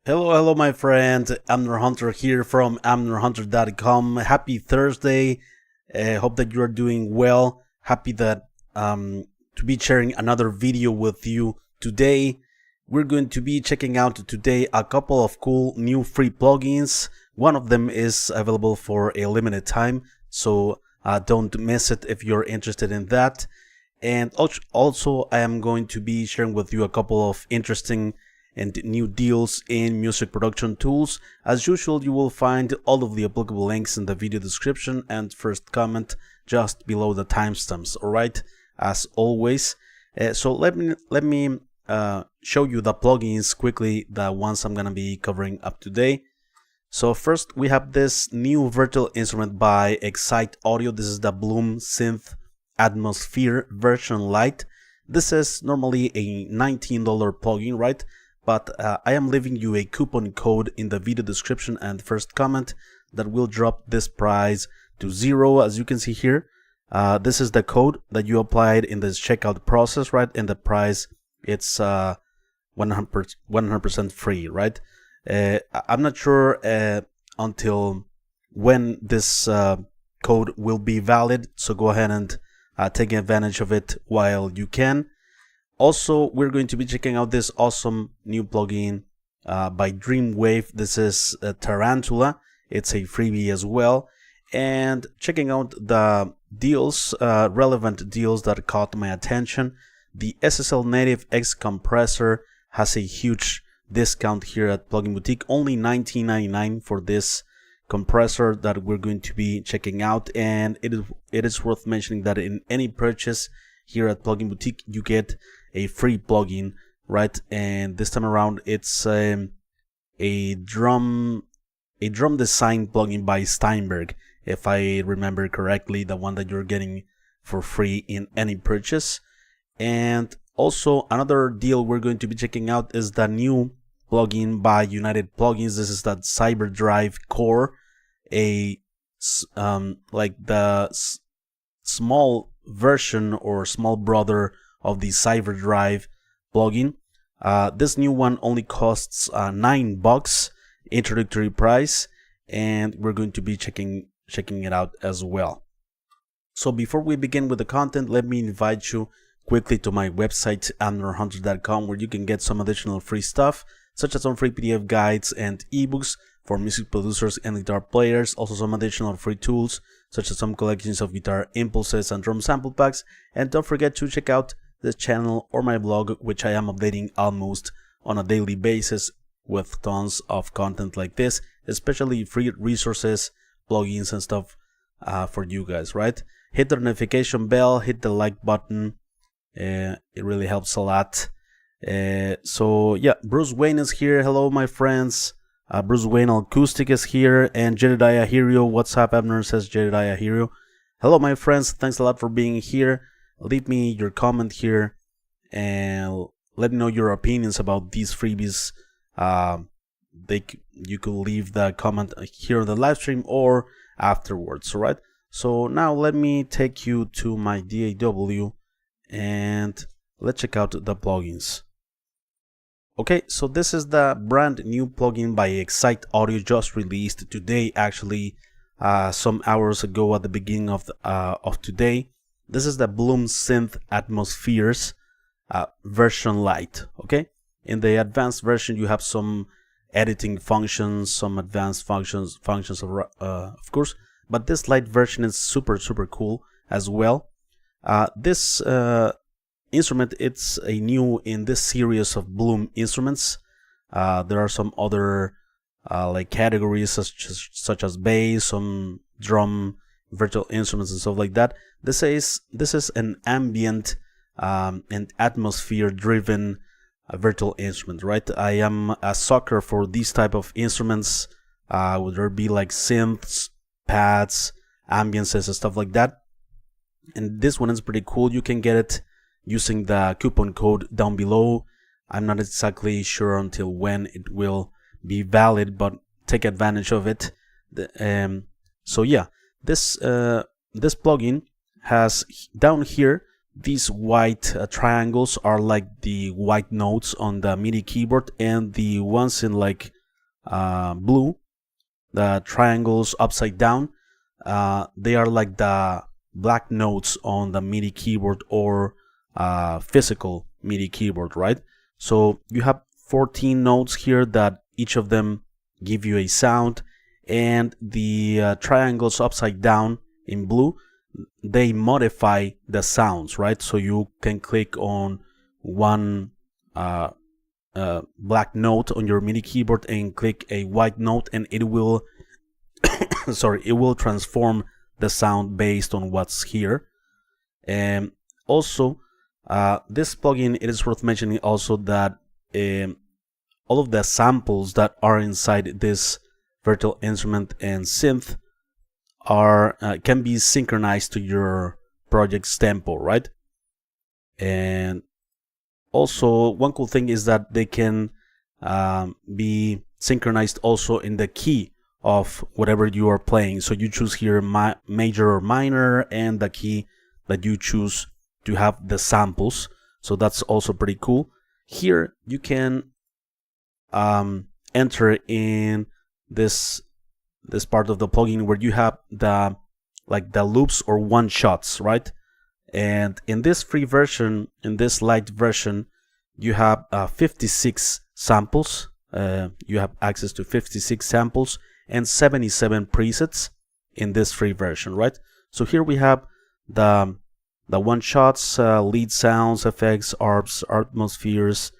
Hello, my friend. Amner Hunter here from amnerhunter.com. Happy Thursday. Hope that you are doing well. Happy that to be sharing another video with you today. We're going to be checking out today a couple of cool new free plugins. One of them is available for a limited time, so don't miss it if you're interested in that. And also, I am going to be sharing with you a couple of interesting and new deals in music production tools. As usual, you will find all of the applicable links in the video description and first comment just below the timestamps. Alright, as always. So let me show you the plugins quickly, the ones I'm gonna be covering up today. So first we have this new virtual instrument by Excite Audio. This is the Bloom Synth Atmosphere version LITE. This is normally a $19 plugin, right? But I am leaving you a coupon code in the video description and first comment that will drop this price to 0. As you can see here, this is the code that you applied in this checkout process, right? And the price, it's 100% free, right? I'm not sure until when this code will be valid, so go ahead and take advantage of it while you can. Also, we're going to be checking out this awesome new plugin by Dreamwave. This is Tarantula. It's a freebie as well. And checking out the deals, relevant deals that caught my attention. The SSL native X compressor has a huge discount here at Plugin Boutique. Only $19.99 for this compressor that we're going to be checking out. And it is worth mentioning that in any purchase here at Plugin Boutique, you get a free plugin, right? And this time around, it's a drum design plugin by Steinberg, if I remember correctly, the one that you're getting for free in any purchase. And also another deal we're going to be checking out is the new plugin by United Plugins. This is that Cyberdrive Core, like the small version or small brother of the Cyberdrive plugin. This new one only costs $9 introductory price, and we're going to be checking it out as well. So before we begin with the content, let me invite you quickly to my website amnerhunter.com, where you can get some additional free stuff, such as some free PDF guides and ebooks for music producers and guitar players. Also some additional free tools, such as some collections of guitar impulses and drum sample packs. And don't forget to check out this channel or my blog, which I am updating almost on a daily basis with tons of content like this, especially free resources, plugins and stuff for you guys, right? Hit the notification bell, hit the like button. It really helps a lot. So yeah, Bruce Wayne is here. Hello, my friends. Bruce Wayne Acoustic is here, and Jedediah Hero. What's up, Abner? Says Jedediah Hero. Hello, my friends. Thanks a lot for being here. Leave me your comment here and let me know your opinions about these freebies. You could leave the comment here on the live stream or afterwards. All right. So now let me take you to my DAW and let's check out the plugins. Okay, so this is the brand new plugin by Excite Audio, just released today, actually, some hours ago at the beginning of today. This is the Bloom Synth Atmospheres version LITE. Okay, in the advanced version, you have some editing functions, some advanced functions of course. But this LITE version is super cool as well. This instrument, it's a new in this series of Bloom instruments. There are some other like categories such as bass, some drum, virtual instruments and stuff like that. This is an ambient and atmosphere driven virtual instrument, right? I am a sucker for these type of instruments, whether there be like synths, pads, ambiances and stuff like that. And this one is pretty cool. You can get it using the coupon code down below. I'm not exactly sure until when it will be valid, but take advantage of it. So yeah, this plugin has down here these white triangles are like the white notes on the MIDI keyboard, and the ones in like blue, the triangles upside down, they are like the black notes on the MIDI keyboard or physical MIDI keyboard, right? So you have 14 notes here that each of them give you a sound, and the triangles upside down in blue, they modify the sounds, right? So you can click on one black note on your MIDI keyboard and click a white note, and it will sorry, it will transform the sound based on what's here. And also this plugin, it is worth mentioning also that all of the samples that are inside this virtual instrument and synth are can be synchronized to your project's tempo, right? And also one cool thing is that they can be synchronized also in the key of whatever you are playing. So you choose here major or minor, and the key that you choose to have the samples. So that's also pretty cool. Here you can enter in this part of the plugin where you have the loops or one shots, right? And in this free version, in this LITE version, you have 56 samples. You have access to 56 samples and 77 presets in this free version, right? So here we have the one shots, lead sounds, effects, ARPs, atmospheres,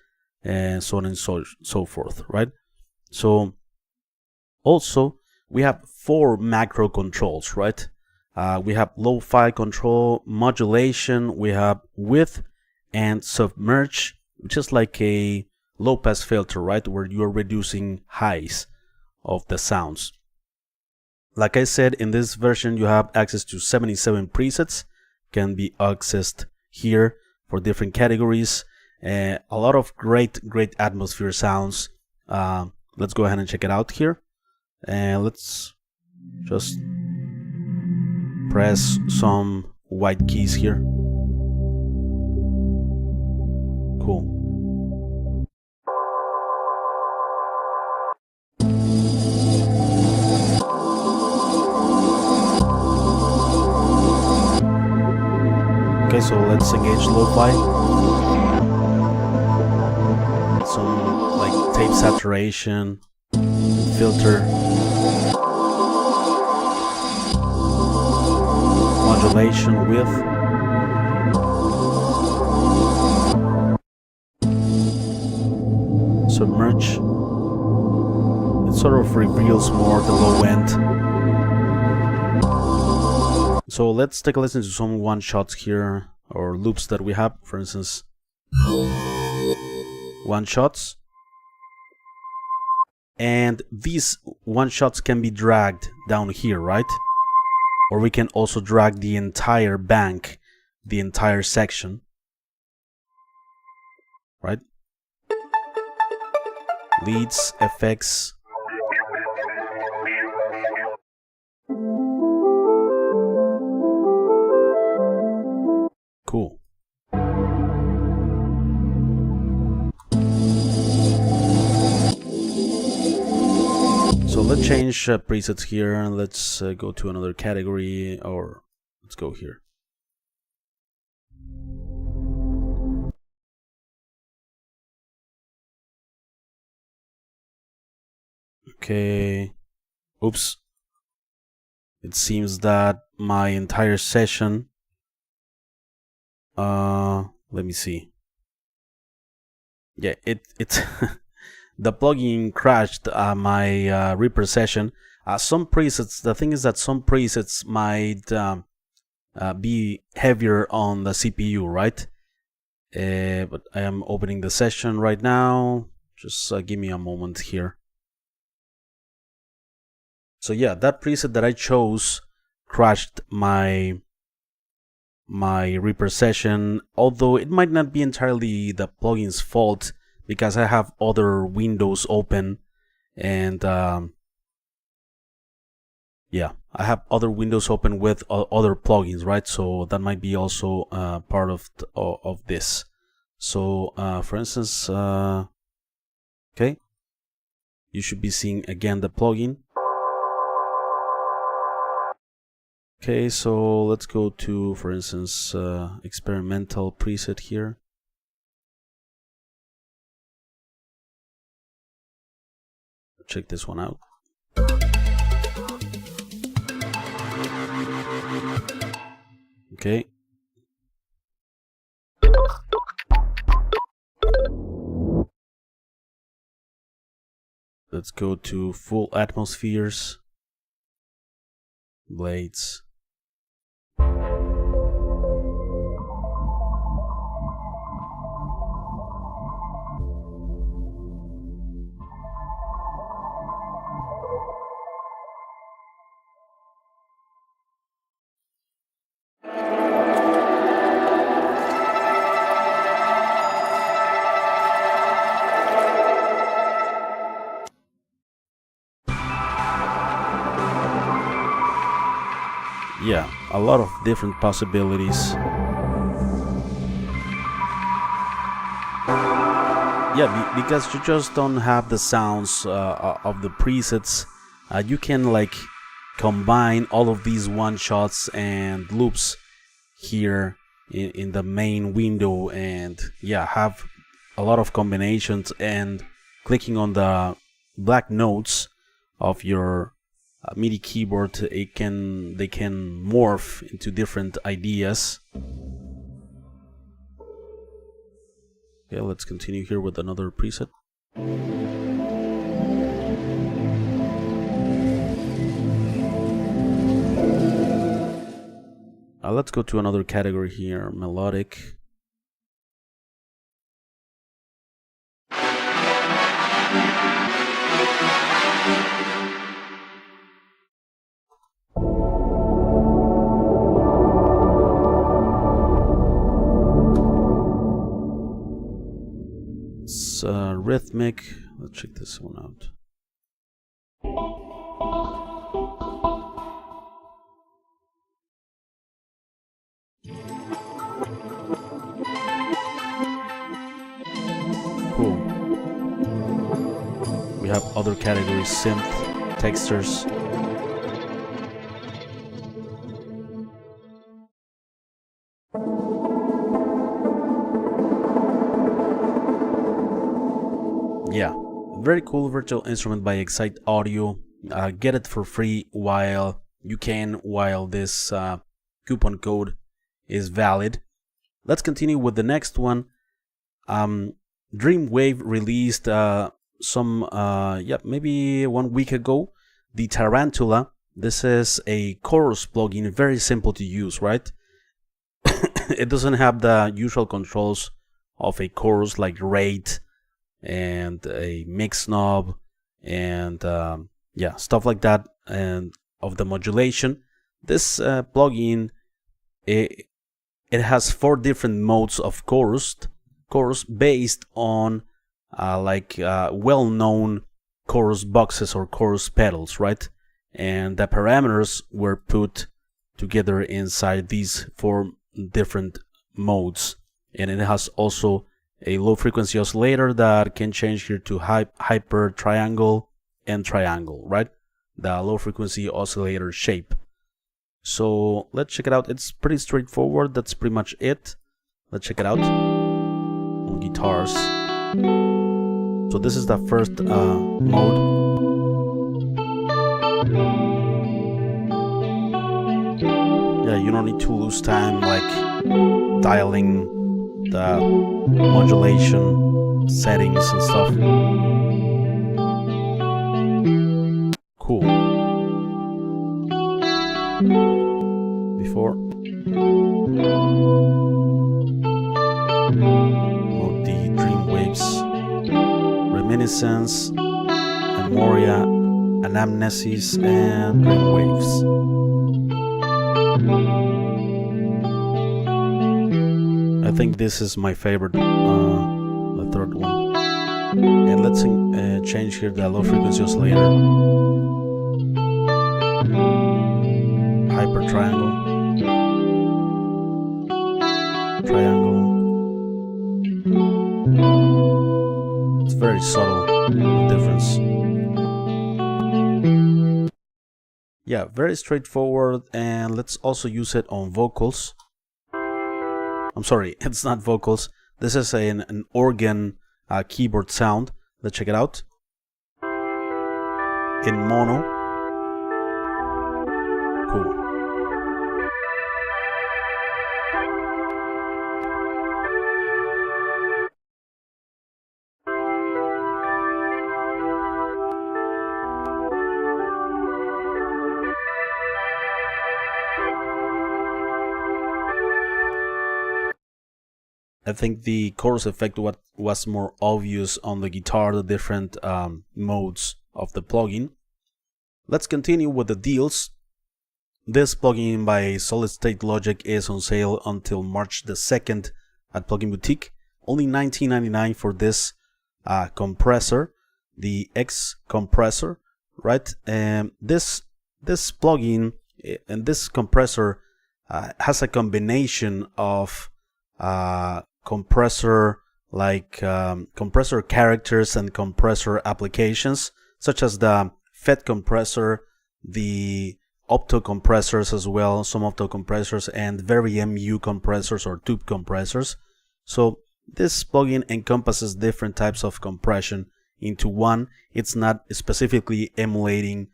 and so on and so forth, right? So also we have 4 macro controls, right? We have lo-fi control, modulation, we have width and submerge, which is like a low pass filter, right? Where you are reducing highs of the sounds. Like I said, in this version you have access to 77 presets, can be accessed here for different categories. A lot of great atmosphere sounds. Let's go ahead and check it out here, and let's just press some white keys here. Cool. Okay, so let's engage lo-fi. Some like tape saturation, filter, modulation, width. Submerge. It sort of reveals more the low end. So let's take a listen to some one shots here, or loops that we have. For instance, one shots, and these one shots can be dragged down here, right? Or we can also drag the entire bank, the entire section, right? Leads, effects. Cool. So let's change presets here, and let's go to another category, or let's go here. Okay. Oops. It seems that my entire session, let me see. Yeah, it's the plugin crashed my Reaper session. Some presets, the thing is that some presets might be heavier on the CPU, right? But I am opening the session right now. Just give me a moment here. So yeah, that preset that I chose crashed my Reaper session, although it might not be entirely the plugin's fault, because I have other windows open, and yeah, I have other windows open with other plugins, right? So that might be also part of this. So for instance, okay, you should be seeing again the plugin. Okay, so let's go to, for instance, experimental preset here. Check this one out. Okay. Let's go to full atmospheres, blades. Yeah, a lot of different possibilities. Yeah, because you just don't have the sounds of the presets. You can like combine all of these one-shots and loops here in the main window, and yeah, have a lot of combinations, and clicking on the black notes of your MIDI keyboard, they can morph into different ideas. Okay, let's continue here with another preset. Let's go to another category here, melodic. It's rhythmic. Let's check this one out. Cool. We have other categories: synth, textures. Yeah, very cool virtual instrument by Excite Audio. Get it for free while you can, while this coupon code is valid. Let's continue with the next one. Dreamwave released maybe 1 week ago, the Tarantula. This is a chorus plugin, very simple to use, right? It doesn't have the usual controls of a chorus like rate and a mix knob and yeah, stuff like that, and of the modulation. This plugin, it has 4 different modes of chorus based on well-known chorus boxes or chorus pedals, right? And the parameters were put together inside these 4 different modes, and it has also a low frequency oscillator that can change here to hyper, triangle, and triangle, right? The low frequency oscillator shape. So let's check it out. It's pretty straightforward. That's pretty much it. Let's check it out on guitars. So this is the first mode. Yeah, you don't need to lose time like dialing the modulation settings and stuff. Cool. Before the Dreamwaves, Reminiscence, Memoria, Anamnesis, and Dreamwaves. I think this is my favorite, the third one. And let's change here the low frequency oscillator. subtle difference. Yeah, very straightforward, and let's also use it on vocals. I'm sorry, it's not vocals. This is an organ keyboard sound. Let's check it out. In mono. Cool. I think the chorus effect was more obvious on the guitar, the different modes of the plugin. Let's continue with the deals. This plugin by Solid State Logic is on sale until March the 2nd at Plugin Boutique. Only $19.99 for this compressor, the X compressor, right? And this plugin and this compressor has a combination of compressor compressor characters and compressor applications, such as the FET compressor, the opto compressors as well, some opto compressors, and very MU compressors or tube compressors. So this plugin encompasses different types of compression into one. It's not specifically emulating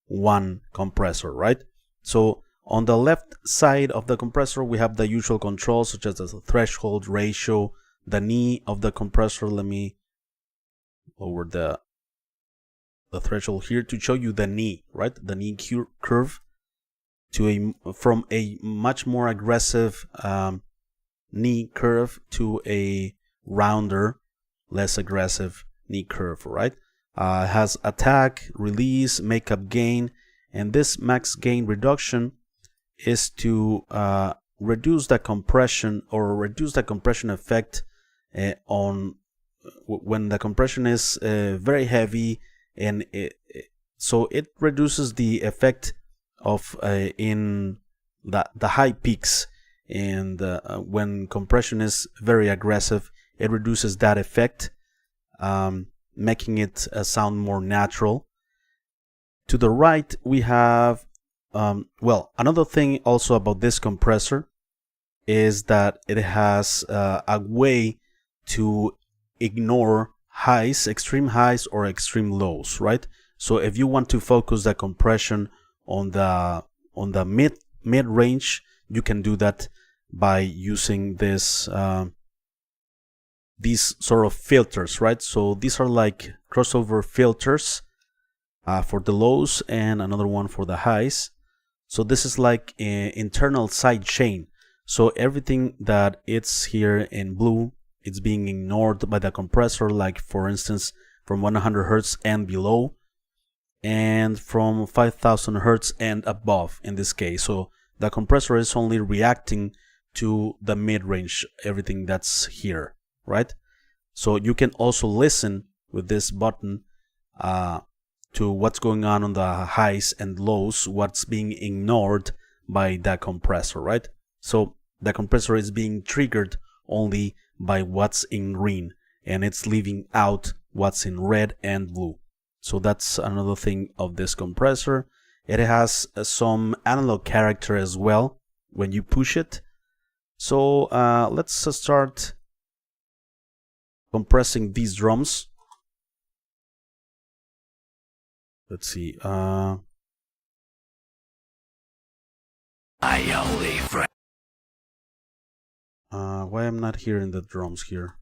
one compressor, right? So on the left side of the compressor, we have the usual controls such as the threshold, ratio, the knee of the compressor. Let me lower the threshold here to show you the knee, right? The knee curve from a much more aggressive knee curve to a rounder, less aggressive knee curve, right? It has attack, release, makeup, gain, and this max gain reduction is to reduce the compression or reduce the compression effect on when the compression is very heavy, and so it reduces the effect of in the high peaks, and when compression is very aggressive, it reduces that effect, making it sound more natural. To the right we have well, another thing also about this compressor is that it has a way to ignore highs, extreme highs or extreme lows, right? So if you want to focus the compression on the mid range, you can do that by using this these sort of filters, right? So these are like crossover filters for the lows and another one for the highs. So this is like an internal side chain. So everything that it's here in blue, it's being ignored by the compressor, like for instance from 100 Hertz and below, and from 5000 Hertz and above in this case. So the compressor is only reacting to the mid-range, everything that's here, right? So you can also listen with this button to what's going on the highs and lows, what's being ignored by the compressor, right? So the compressor is being triggered only by what's in green, and it's leaving out what's in red and blue. So that's another thing of this compressor. It has some analog character as well when you push it. So let's start compressing these drums. Let's see. My only friend. Why I'm not hearing the drums here?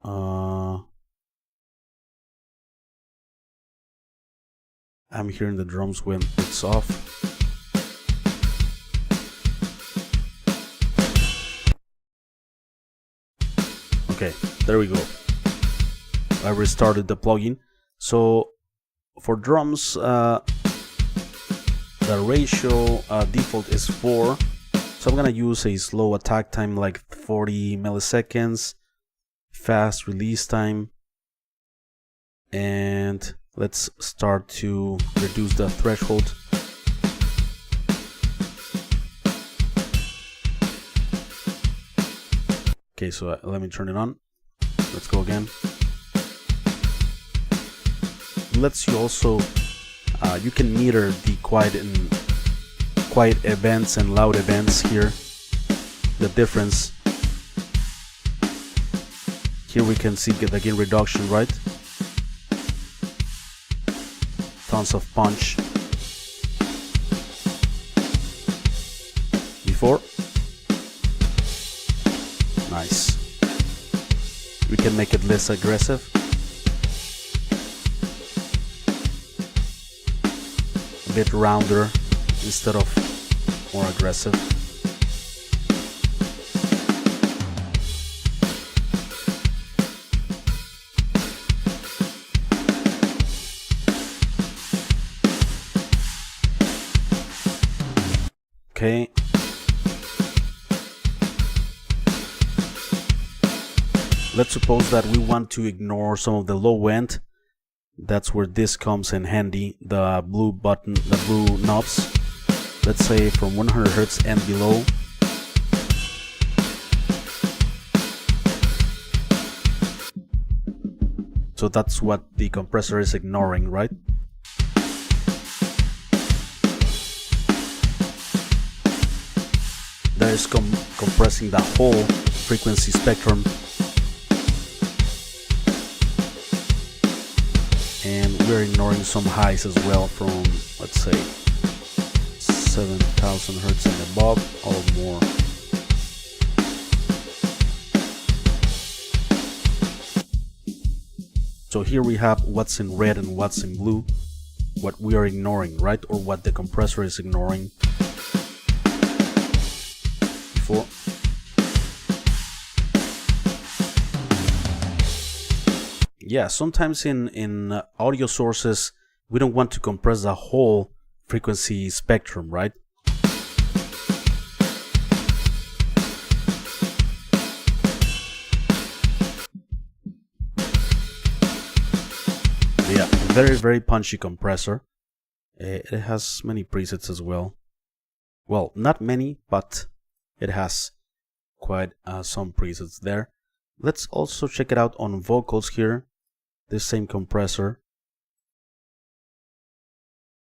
I'm hearing the drums when it's off. Okay, there we go. I restarted the plugin. So for drums, the ratio default is 4. So I'm gonna use a slow attack time like 40 milliseconds, fast release time, and let's start to reduce the threshold. Okay, so let me turn it on. Let's go again. It lets you also, you can meter the quiet events and loud events here. The difference. Here we can see the gain reduction, right? Tons of punch. Before. Nice. We can make it less aggressive. A bit rounder instead of more aggressive. Okay. Let's suppose that we want to ignore some of the low end. That's where this comes in handy, the blue button, the blue knobs. Let's say from 100 Hz and below. So that's what the compressor is ignoring, right? That is compressing the whole frequency spectrum. And we're ignoring some highs as well from, let's say, 7,000 Hz and above or more. So here we have what's in red and what's in blue, what we are ignoring, right? Or what the compressor is ignoring. Before. Yeah, sometimes in audio sources, we don't want to compress the whole frequency spectrum, right? Yeah, very punchy compressor. It has many presets as well. Well, not many, but it has quite some presets there. Let's also check it out on vocals here. This same compressor.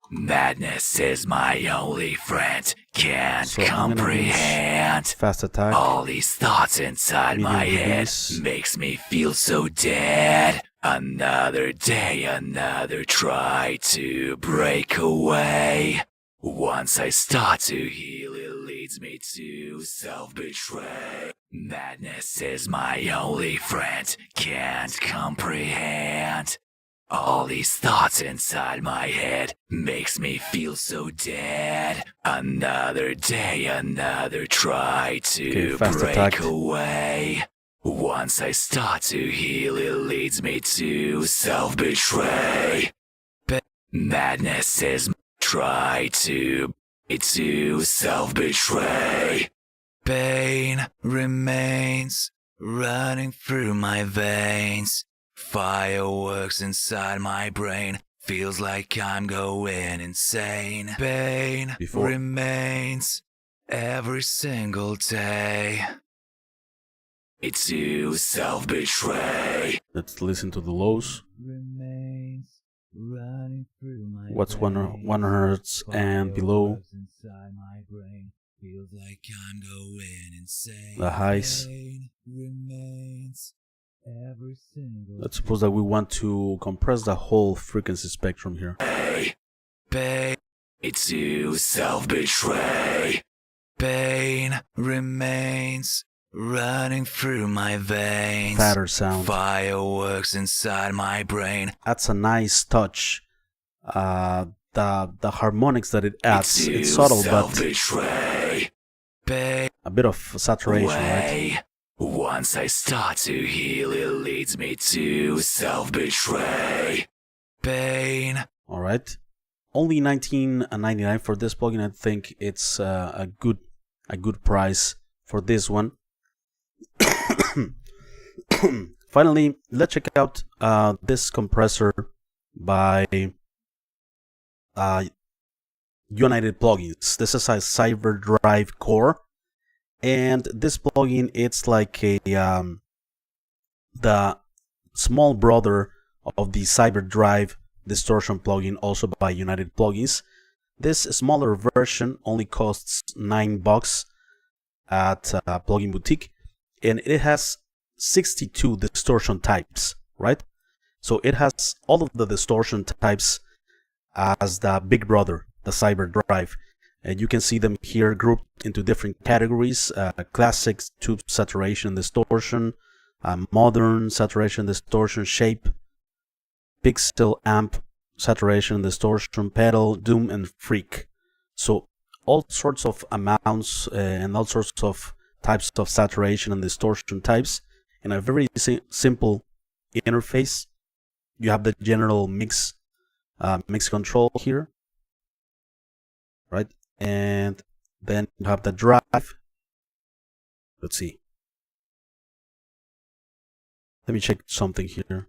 Madness is my only friend, can't comprehend. Fast attack. All these thoughts inside my head makes me feel so dead. Another day, another try to break away. Once I start to heal, it leads me to self-betray. Madness is my only friend, can't comprehend. All these thoughts inside my head makes me feel so dead. Another day, another try to break away. Once I start to heal, it leads me to self-betray. Madness is try to self-betray. Pain remains running through my veins. Fireworks inside my brain. Feels like I'm going insane. Pain remains every single day. It's to self-betray. Let's listen to the lows. What's 1 Hz and below? Feels like I'm going insane. The highs. Let's suppose that we want to compress the whole frequency spectrum here. It's to self-betray. Pain remains running through my veins. Fatter sound. Fireworks inside my brain. That's a nice touch. The harmonics that it adds, it's subtle, but a bit of saturation, right? Once I start to heal, it leads me to self-betray. Pain. All right. Only $19.99 for this plugin. I think it's a good price for this one. Finally, let's check out this compressor by United Plugins. This is a Cyberdrive core, And this plugin, it's like a the small brother of the Cyberdrive distortion plugin, also by United Plugins. This smaller version only costs $9 at Plugin Boutique, and it has 62 distortion types, right? So it has all of the distortion types as the big brother, the Cyberdrive. And you can see them here grouped into different categories: classic tube saturation distortion, modern saturation distortion, shape, pixel amp saturation distortion, pedal, doom, and freak. So all sorts of amounts and all sorts of types of saturation and distortion types in a very simple interface. You have the general mix control here, right? And then you have the drive. Let's see. Let me check something here.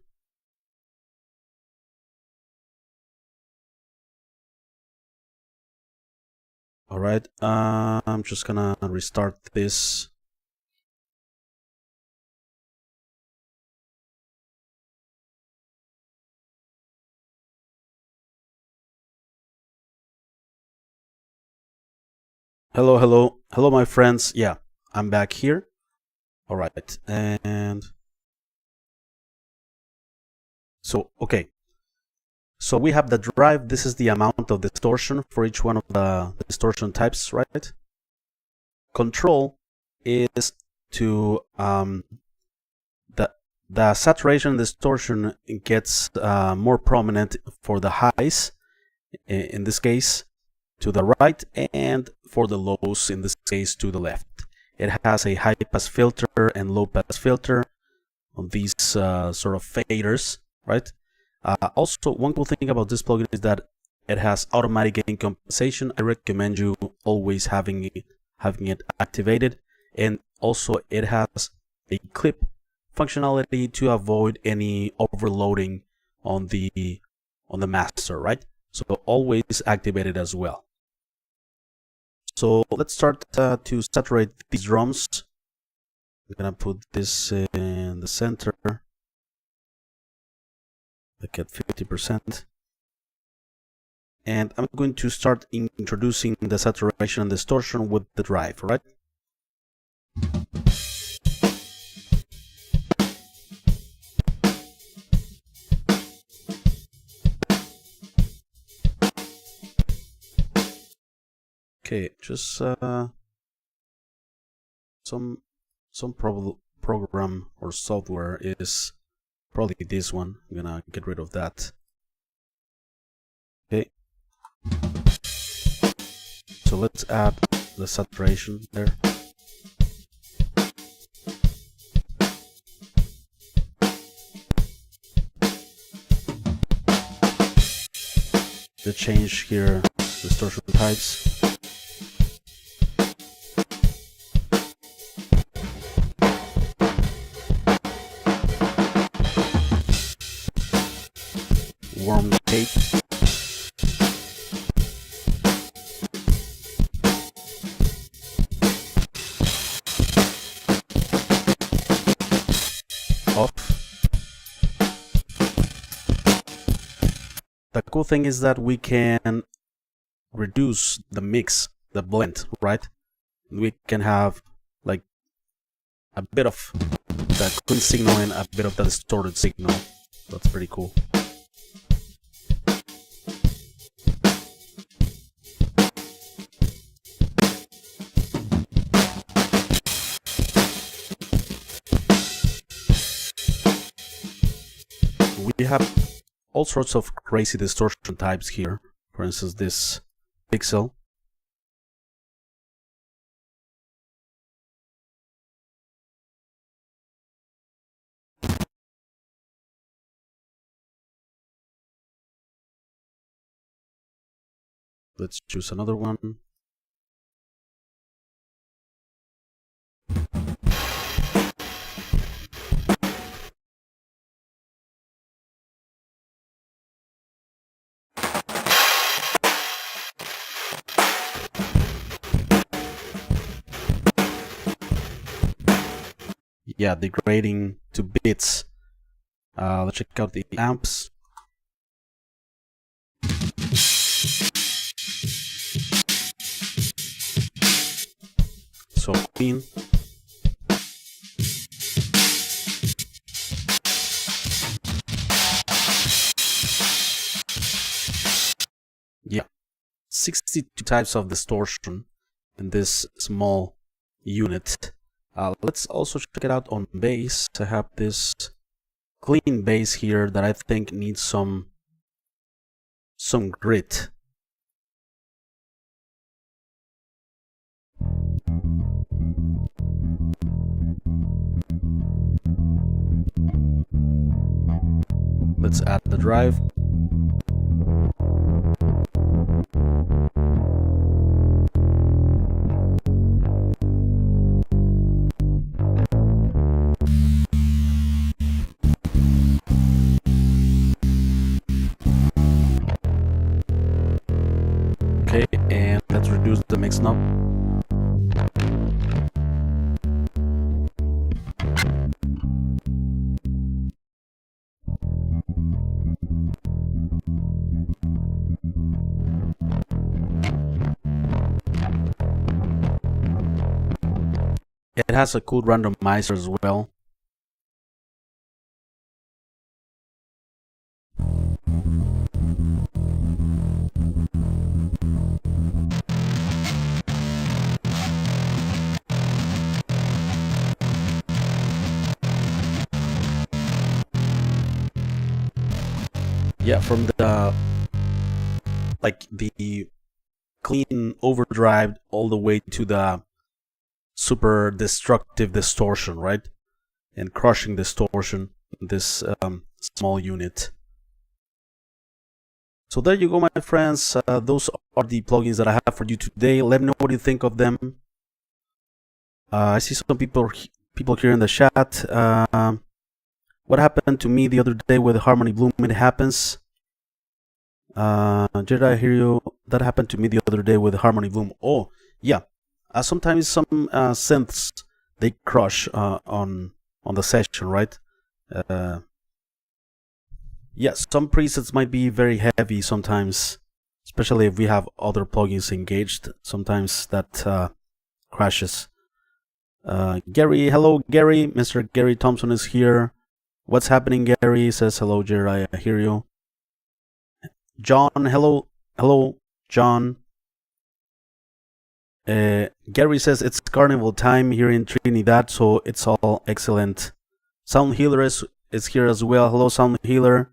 All right, I'm just gonna restart this. Hello, my friends. Yeah, I'm back here. All right, and so, okay. So we have the drive. This is the amount of distortion for each one of the distortion types, right? Control is to the saturation distortion gets more prominent for the highs, in this case to the right, and for the lows, in this case to the left. It has a high pass filter and low pass filter on these sort of faders, right? Also, one cool thing about this plugin is that it has automatic gain compensation. I recommend you always having it activated, and also it has a clip functionality to avoid any overloading on the master, right? So always activate it as well. So let's start to saturate these drums. I'm gonna put this in the center, like at 50%. And I'm going to start introducing the saturation and distortion with the drive, right? Okay, just some program or software is probably this one. I'm gonna get rid of that. Okay. So let's add the saturation there. The change here, distortion types. Warm tape. Off. The cool thing is that we can reduce the mix, the blend, right? We can have like a bit of the clean signal and a bit of the distorted signal. That's pretty cool. We have all sorts of crazy distortion types here. For instance, this pixel. Let's choose another one. yeah, degrading to bits. Let's check out the amps. So clean. Yeah, 62 types of distortion in this small unit. Let's also check it out on bass. I have this clean bass here that I think needs some grit. Let's add the drive. Okay, and let's reduce the mix knob. It has a cool randomizer as well. Yeah, from the the clean overdrive all the way to the super destructive distortion, right? And crushing distortion, this small unit. So there you go, my friends. Those are the plugins that I have for you today. Let me know what you think of them. I see some people here in the chat. What happened to me the other day with Harmony Bloom? It happens. Did I hear you? That happened to me the other day with Harmony Bloom. Oh, yeah. Sometimes some synths, they crush on the session, right? Yeah, some presets might be very heavy sometimes, especially if we have other plugins engaged. Sometimes that crashes. Gary, hello, Gary. Mr. Gary Thompson is here. What's happening, Gary? Says hello, Jerry. I hear you. John, hello, John. Gary says it's carnival time here in Trinidad, so it's all excellent. Sound Healer is here as well. Hello, Sound Healer.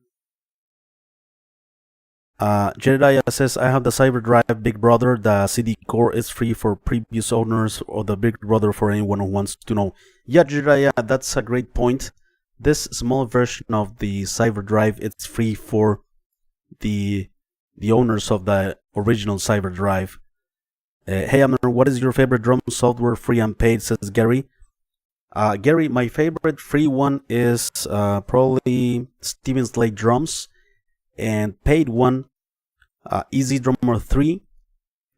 Jedediah says, I have the Cyberdrive Big Brother. The CD core is free for previous owners, or the Big Brother for anyone who wants to know. Yeah, Jedediah, that's a great point. This small version of the Cyberdrive, it's free for the owners of the original Cyberdrive. Hey Amner, what is your favorite drum software, free and paid? Says Gary. Gary, my favorite free one is probably Steven Slade Drums, and paid one, Easy Drummer 3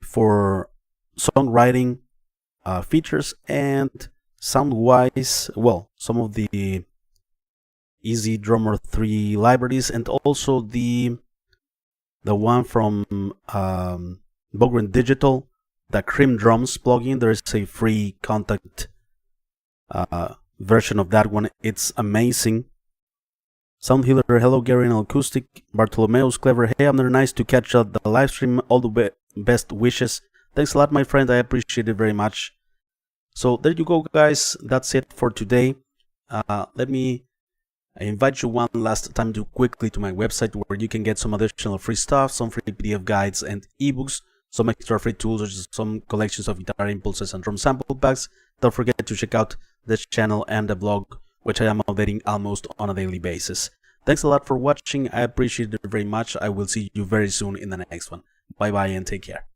for songwriting features, and sound-wise, well, some of the Easy Drummer 3 libraries, and also the one from Bogren Digital, the Cream Drums plugin. There is a free contact version of that one. It's amazing. Sound Healer, hello Gary and Acoustic. Bartolomeo's Clever, hey, I'm nice to catch up the live stream. All the best wishes. Thanks a lot, my friend. I appreciate it very much. So there you go, guys. That's it for today. Let me invite you one last time quickly to my website, where you can get some additional free stuff, some free PDF guides and ebooks, some extra free tools, some collections of guitar impulses and drum sample packs. Don't forget to check out this channel and the blog, which I am updating almost on a daily basis. Thanks a lot for watching. I appreciate it very much. I will see you very soon in the next one. Bye bye and take care.